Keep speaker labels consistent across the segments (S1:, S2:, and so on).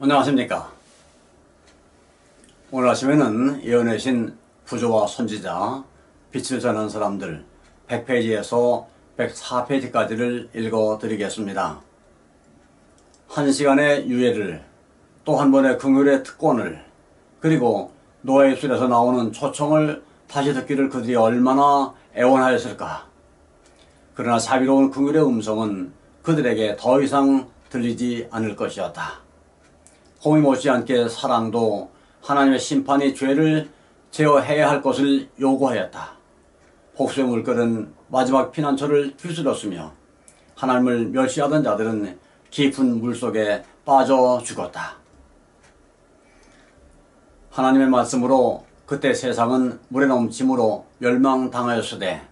S1: 안녕하십니까. 오늘 아침에는 예언의 신 부조와 선지자 빛을 전하는 사람들 100페이지에서 104페이지까지를 읽어드리겠습니다. 한 시간의 유예를, 또 한 번의 긍휼의 특권을, 그리고 노아의 입술에서 나오는 초청을 다시 듣기를 그들이 얼마나 애원하였을까. 그러나 자비로운 긍휼의 음성은 그들에게 더 이상 들리지 않을 것이었다. 공이 못지않게 사랑도 하나님의 심판이 죄를 제어해야 할 것을 요구하였다. 복수의 물결은 마지막 피난처를 휩쓸었으며 하나님을 멸시하던 자들은 깊은 물속에 빠져 죽었다. 하나님의 말씀으로 그때 세상은 물에 넘침으로 멸망당하였으되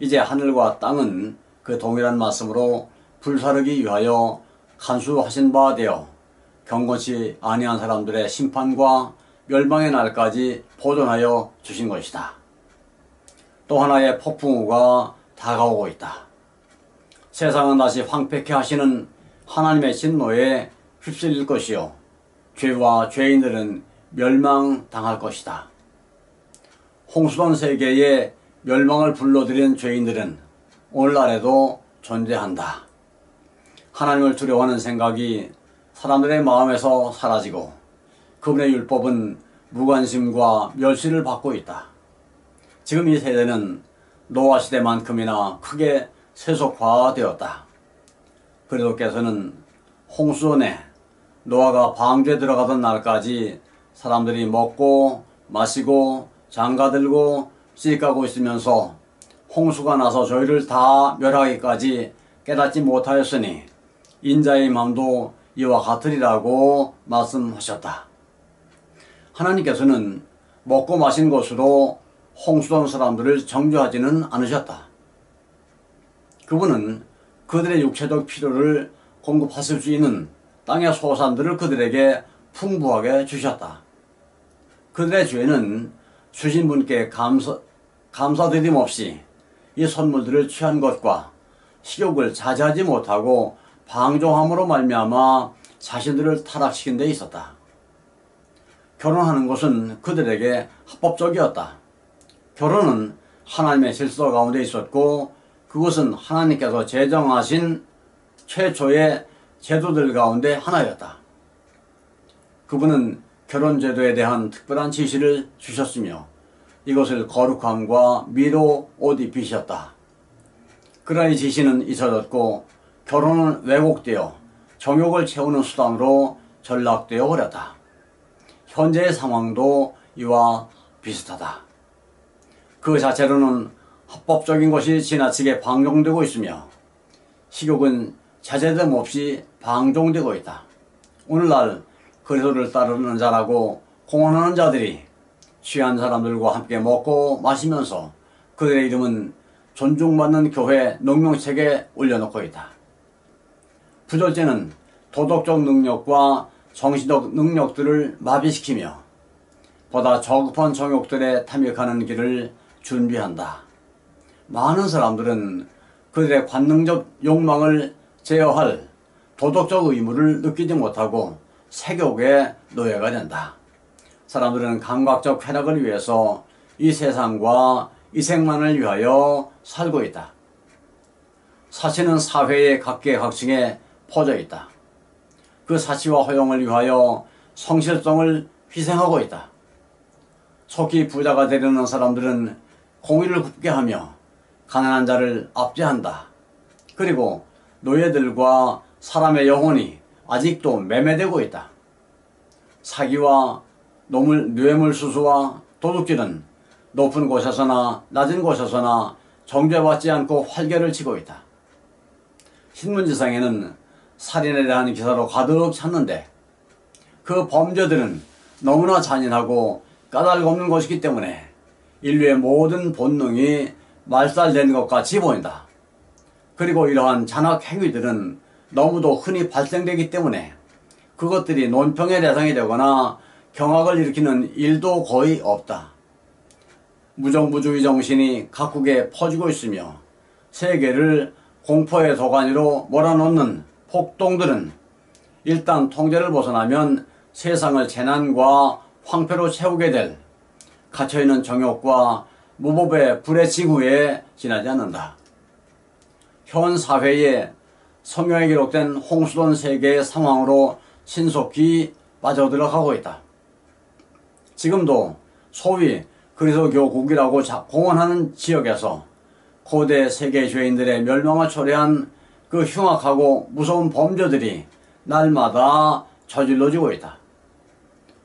S1: 이제 하늘과 땅은 그 동일한 말씀으로 불사르기 위하여 간수하신 바 되어 경건치 아니한 사람들의 심판과 멸망의 날까지 보존하여 주신 것이다. 또 하나의 폭풍우가 다가오고 있다. 세상은 다시 황폐케 하시는 하나님의 진노에 휩쓸릴 것이요 죄와 죄인들은 멸망당할 것이다. 홍수던 세계에 멸망을 불러들인 죄인들은 오늘날에도 존재한다. 하나님을 두려워하는 생각이 사람들의 마음에서 사라지고 그분의 율법은 무관심과 멸시를 받고 있다. 지금 이 세대는 노아 시대만큼이나 크게 세속화되었다. 그리스도께서는 홍수원에 노아가 방주에 들어가던 날까지 사람들이 먹고 마시고 장가들고 씻가고 있으면서 홍수가 나서 저희를 다 멸하기까지 깨닫지 못하였으니 인자의 마음도 이와 같으리라고 말씀하셨다. 하나님께서는 먹고 마신 것으로 홍수던 사람들을 정죄하지는 않으셨다. 그분은 그들의 육체적 필요를 공급하실 수 있는 땅의 소산들을 그들에게 풍부하게 주셨다. 그들의 죄는 주신 분께 감사드림 없이 이 선물들을 취한 것과 식욕을 자제하지 못하고 방종함으로 말미암아 자신들을 타락시킨 데 있었다. 결혼하는 것은 그들에게 합법적이었다. 결혼은 하나님의 질서 가운데 있었고 그것은 하나님께서 제정하신 최초의 제도들 가운데 하나였다. 그분은 결혼제도에 대한 특별한 지시를 주셨으며 이것을 거룩함과 미로 옷 입히셨다. 그러나 이 지시는 잊혀졌고 결혼은 왜곡되어 정욕을 채우는 수단으로 전락되어 버렸다. 현재의 상황도 이와 비슷하다. 그 자체로는 합법적인 것이 지나치게 방종되고 있으며 식욕은 자제됨 없이 방종되고 있다. 오늘날 그리스도를 따르는 자라고 공언하는 자들이 취한 사람들과 함께 먹고 마시면서 그들의 이름은 존중받는 교회 능명책에 올려놓고 있다. 부절제는 도덕적 능력과 정신적 능력들을 마비시키며 보다 저급한 정욕들에 탐닉하는 길을 준비한다. 많은 사람들은 그들의 관능적 욕망을 제어할 도덕적 의무를 느끼지 못하고 색욕의 노예가 된다. 사람들은 감각적 쾌락을 위해서 이 세상과 이 생만을 위하여 살고 있다. 사치는 사회의 각계각층에 퍼져 있다. 그 사치와 허용을 위하여 성실성을 희생하고 있다. 속히 부자가 되려는 사람들은 공의를 굽게 하며 가난한 자를 압제한다. 그리고 노예들과 사람의 영혼이 아직도 매매되고 있다. 사기와 뇌물수수와 도둑질은 높은 곳에서나 낮은 곳에서나 정죄받지 않고 활개를 치고 있다. 신문지상에는 살인에 대한 기사로 가득 찼는데 그 범죄들은 너무나 잔인하고 까닭없는 것이기 때문에 인류의 모든 본능이 말살된 것 같이 보인다. 그리고 이러한 잔악 행위들은 너무도 흔히 발생되기 때문에 그것들이 논평의 대상이 되거나 경악을 일으키는 일도 거의 없다. 무정부주의 정신이 각국에 퍼지고 있으며 세계를 공포의 도가니로 몰아넣는 폭동들은 일단 통제를 벗어나면 세상을 재난과 황폐로 채우게 될 갇혀있는 정욕과 무법의 불의 지구에 지나지 않는다. 현 사회에 성경에 기록된 홍수던 세계의 상황으로 신속히 빠져들어가고 있다. 지금도 소위 그리스도교국이라고 공언하는 지역에서 고대 세계 죄인들의 멸망을 초래한 그 흉악하고 무서운 범죄들이 날마다 저질러지고 있다.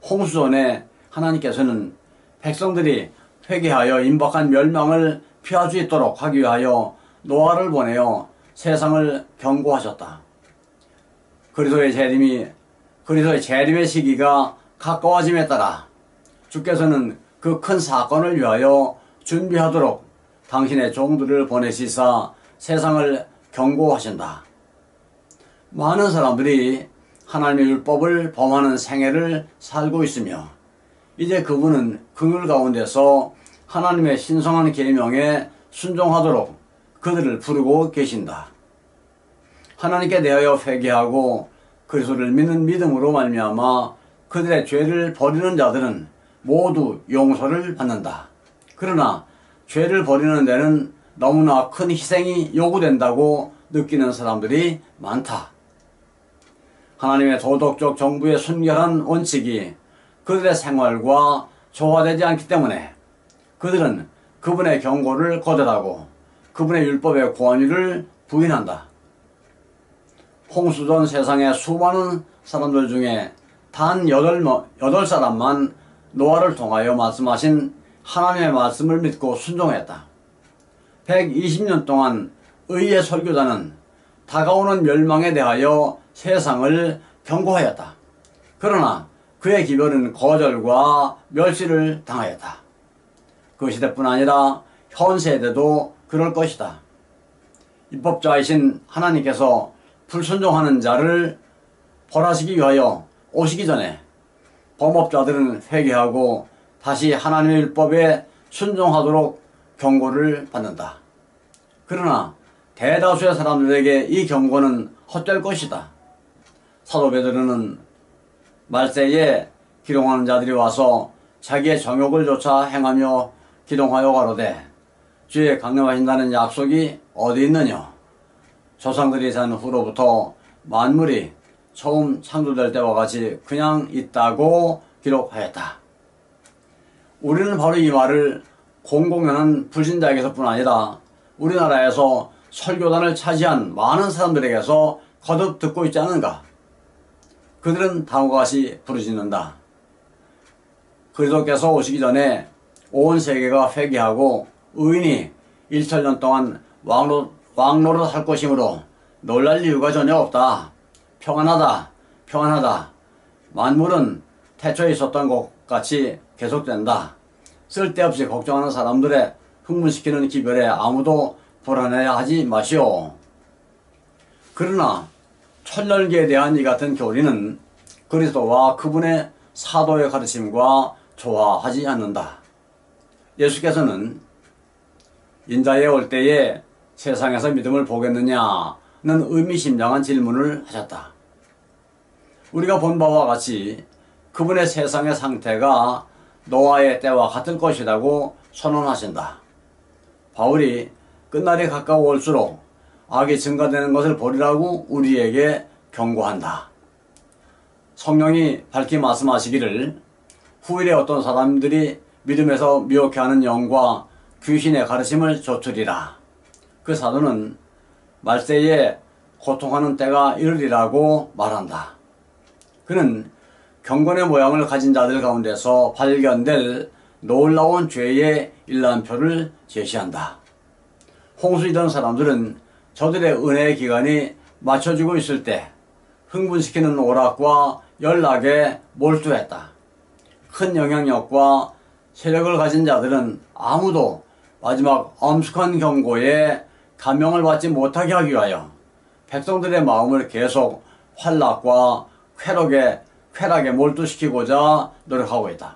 S1: 홍수전에 하나님께서는 백성들이 회개하여 임박한 멸망을 피할 수 있도록 하기 위하여 노아를 보내어 세상을 경고하셨다. 그리스도의 재림의 시기가 가까워짐에 따라 주께서는 그 큰 사건을 위하여 준비하도록 당신의 종들을 보내시사 세상을 경고하신다. 많은 사람들이 하나님의 율법을 범하는 생애를 살고 있으며 이제 그분은 긍휼 가운데서 하나님의 신성한 계명에 순종하도록 그들을 부르고 계신다. 하나님께 대하여 회개하고 그리스도를 믿는 믿음으로 말미암아 그들의 죄를 버리는 자들은 모두 용서를 받는다. 그러나 죄를 버리는 데는 너무나 큰 희생이 요구된다고 느끼는 사람들이 많다. 하나님의 도덕적 정부의 순결한 원칙이 그들의 생활과 조화되지 않기 때문에 그들은 그분의 경고를 거절하고 그분의 율법의 권위를 부인한다. 홍수전 세상의 수많은 사람들 중에 단 8사람만 노아를 통하여 말씀하신 하나님의 말씀을 믿고 순종했다. 120년 동안 의의 설교자는 다가오는 멸망에 대하여 세상을 경고하였다. 그러나 그의 기별은 거절과 멸시를 당하였다. 그 시대뿐 아니라 현 세대도 그럴 것이다. 입법자이신 하나님께서 불순종하는 자를 벌하시기 위하여 오시기 전에 범법자들은 회개하고 다시 하나님의 율법에 순종하도록 경고를 받는다. 그러나 대다수의 사람들에게 이 경고는 헛될 것이다. 사도 베드로는 말세에 기동하는 자들이 와서 자기의 정욕을 조차 행하며 기동하여 가로되 주의 강림하신다는 약속이 어디 있느냐. 조상들이 산 후로부터 만물이 처음 창조될 때와 같이 그냥 있다고 기록하였다. 우리는 바로 이 말을 공공연한 불신자에게서뿐 아니라 우리나라에서 설교단을 차지한 많은 사람들에게서 거듭 듣고 있지 않은가. 그들은 다음과 같이 부르짖는다. 그리스도께서 오시기 전에 온 세계가 회개하고 의인이 1천년 동안 왕노릇 할 것이므로 놀랄 이유가 전혀 없다. 평안하다. 평안하다. 만물은 태초에 있었던 것 같이 계속된다. 쓸데없이 걱정하는 사람들의 흥분시키는 기별에 아무도 불안해야 하지 마시오. 그러나 천년기에 대한 이 같은 교리는 그리스도와 그분의 사도의 가르침과 조화하지 않는다. 예수께서는 인자에 올 때에 세상에서 믿음을 보겠느냐는 의미심장한 질문을 하셨다. 우리가 본 바와 같이 그분의 세상의 상태가 노아의 때와 같을 것이라고 선언하신다. 바울이 끝날이 가까워올수록 악이 증가되는 것을 보리라고 우리에게 경고한다. 성령이 밝히 말씀하시기를 후일에 어떤 사람들이 믿음에서 미혹해하는 영과 귀신의 가르침을 좇으리라. 그 사도는 말세에 고통하는 때가 이르리라고 말한다. 그는 경건의 모양을 가진 자들 가운데서 발견될 놀라운 죄의 일람표를 제시한다. 홍수이던 사람들은 저들의 은혜의 기간이 맞춰지고 있을 때 흥분시키는 오락과 연락에 몰두했다. 큰 영향력과 세력을 가진 자들은 아무도 마지막 엄숙한 경고에 감명을 받지 못하게 하기 위하여 백성들의 마음을 계속 환락과 쾌락에 몰두시키고자 노력하고 있다.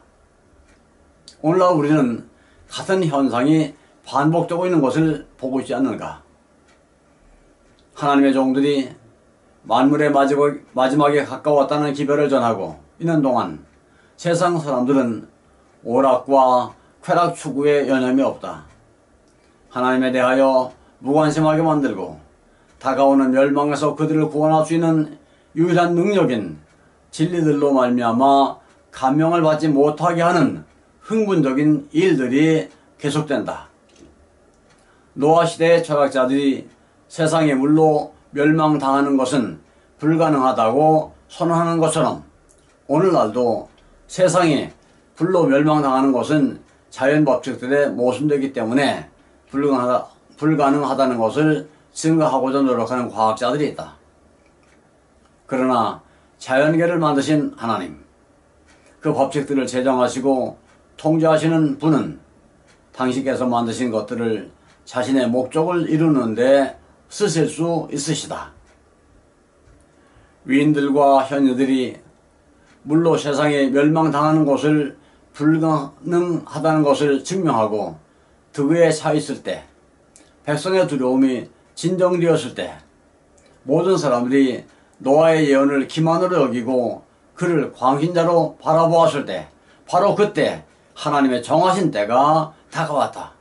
S1: 오늘날 우리는 같은 현상이 반복되고 있는 것을 보고 있지 않는가? 하나님의 종들이 만물의 마지막에 가까웠다는 기별을 전하고 있는 동안 세상 사람들은 오락과 쾌락 추구에 여념이 없다. 하나님에 대하여 무관심하게 만들고 다가오는 멸망에서 그들을 구원할 수 있는 유일한 능력인 진리들로 말미암아 감명을 받지 못하게 하는 흥분적인 일들이 계속된다. 노아 시대의 철학자들이 세상의 물로 멸망당하는 것은 불가능하다고 선언하는 것처럼 오늘날도 세상이 불로 멸망당하는 것은 자연 법칙들에 모순되기 때문에 불가능하다는 것을 증거하고자 노력하는 과학자들이 있다. 그러나 자연계를 만드신 하나님, 그 법칙들을 제정하시고 통제하시는 분은 당신께서 만드신 것들을 자신의 목적을 이루는 데 쓰실 수 있으시다. 위인들과 현녀들이 물로 세상에 멸망당하는 것을 불가능하다는 것을 증명하고 득에 차 있을 때, 백성의 두려움이 진정되었을 때, 모든 사람들이 노아의 예언을 기만으로 여기고 그를 광신자로 바라보았을 때, 바로 그때 하나님의 정하신 때가 다가왔다.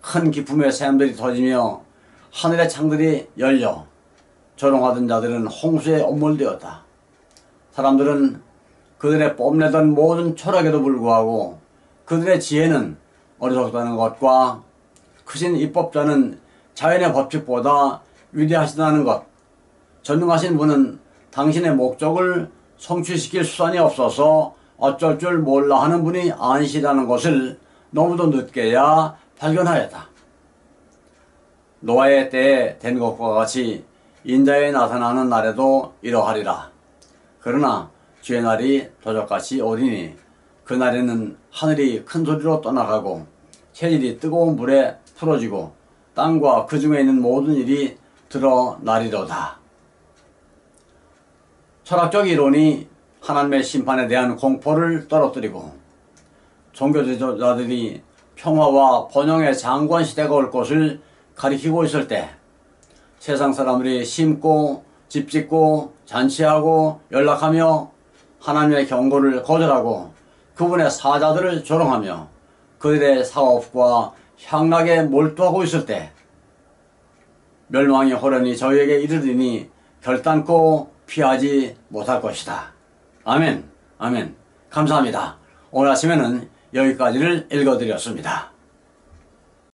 S1: 큰 기쁨의 샘들이 터지며 하늘의 창들이 열려 조롱하던 자들은 홍수에 엄몰되었다. 사람들은 그들의 뽐내던 모든 철학에도 불구하고 그들의 지혜는 어리석다는 것과 크신 입법자는 자연의 법칙보다 위대하시다는 것, 전능하신 분은 당신의 목적을 성취시킬 수단이 없어서 어쩔 줄 몰라 하는 분이 아니시라는 것을 너무도 늦게야 발견하였다. 노아의 때에 된 것과 같이 인자에 나타나는 날에도 이러하리라. 그러나 주의 날이 도적같이 오리니 그날에는 하늘이 큰 소리로 떠나가고 체질이 뜨거운 불에 풀어지고 땅과 그 중에 있는 모든 일이 드러나리로다. 철학적 이론이 하나님의 심판에 대한 공포를 떨어뜨리고 종교지도자들이 평화와 번영의 장관 시대가 올 것을 가리키고 있을 때 세상 사람들이 심고 집짓고 잔치하고 연락하며 하나님의 경고를 거절하고 그분의 사자들을 조롱하며 그들의 사업과 향락에 몰두하고 있을 때 멸망이 호련히 저희에게 이르리니 결단코 피하지 못할 것이다. 아멘. 아멘. 감사합니다. 오늘 아침에는 여기까지를 읽어드렸습니다.